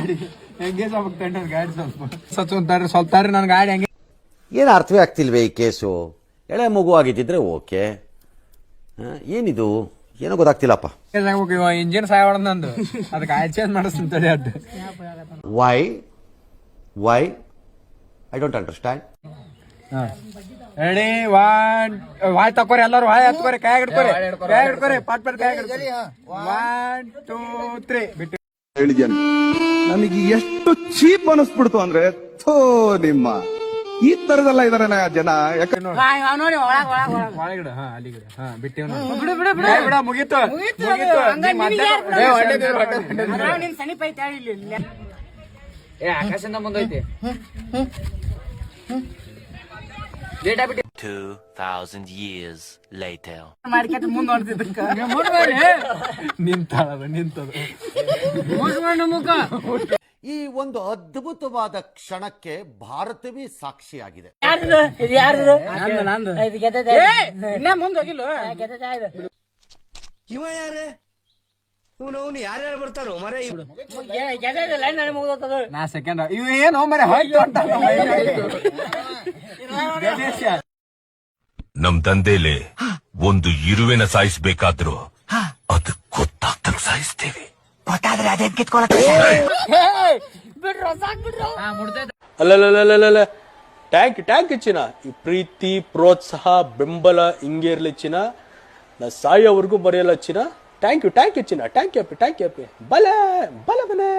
ಗಾಡಿ ಹೆಂಗೆ ಸ್ವಲ್ಪ ಗಾಡಿ ಸ್ವಲ್ಪ ತಾಡ್ರಿ ನನ್ನ ಗಾಡಿ ಹೆಂಗೆ ಏನು ಅರ್ಥವೇ ಆಗ್ತಿಲ್ವೇ ಈ ಕೇಸು. ಎಳೆ ಮಗು ಆಗಿದ್ದಿದ್ರೆ ಓಕೆ, ಏನಿದು ಏನೋ ಗೊತ್ತಾಗ್ತಿಲ್ಲಪ್ಪ. ಇಂಜಿನ್ ಸಾಯ ನಂದು ಅದಕ್ಕೆ ಆಯ್ಲ್ ಚೇಂಜ್ ಮಾಡಿಸ್ತೀನಿ ತಡಿ ಅಡ್ಡ. Why I don't understand. Ready ವಾಯ್ ತಕೋರಿ ಎಲ್ಲರೂ ವಾಯ್ ಹತ್ಕೋರಿ ಕೈ ಹಿಡ್ಕೋರಿ ಪಾಟ್ ಕೈ ಹಿಡ್ಕೋರಿ 1 2 3 ಬಿಟ್ಟು ಹೇಳಿದ್ಯಾನೆ. ನನಗೆ ಎಷ್ಟು ಚೀಪ್ ಅನಿಸ್ಬಿಡ್ತು ಅಂದ್ರೆ ಥೋ ನಿಮ್ಮ ಈ ತರದೆಲ್ಲ ಇದಾರೆ ಜನ. ಯಾಕಂದ್ರೆ ನೋಡಿ ಒಳಗಡೆ ಅಲ್ಲಿಗಡೆ ಬಿಟ್ಟು ಮುಗೀತು ಆಕಾಶದಿಂದ ಮುಂದೈತಿ 2000 years later. ನಿಂತದ ಈ ಒಂದು ಅದ್ಭುತವಾದ ಕ್ಷಣಕ್ಕೆ ಭಾರತವೇ ಸಾಕ್ಷಿಯಾಗಿದೆ. ಇವ ಯಾರೇ ಅವನು ಯಾರ್ಯಾರು ಬರ್ತಾರೋ ಮರ ನಾ ಸೆಕೆಂಡ್ ಇವ್ ಏನು ಮರೆ ನಮ್ ತಂದೆಲೆ ಒಂದು ಇರುವೆನ ಸಾಯಿಸ್ಬೇಕಾದ್ರು ಅದು ಗೊತ್ತಾಗ್ತಂಗ್ ಸಾಯಿಸ್ತೇವೆ. ಗೊತ್ತಾದ್ರೆ ಅದೇನ್ ಕಿತ್ಕೊಳತ್ತ. ಅಲ್ಲ ಟ್ಯಾಂಕ್ ಇಚ್ಚಿನ ಈ ಪ್ರೀತಿ ಪ್ರೋತ್ಸಾಹ ಬೆಂಬಲ ಹಿಂಗೆ ಇರ್ಲಿ ಚಿನ್ನ. ನಾ ಸಾಯೋವರೆಗೂ ಬರೆಯಲ್ಲ ಚಿನ್ನ. ಥ್ಯಾಂಕ್ ಯು ಚಿನ್ನ. ಟ್ಯಾಂಕ್ ಯಪ್ಪಿ ಬಲ ಬಲ ಬನೆ.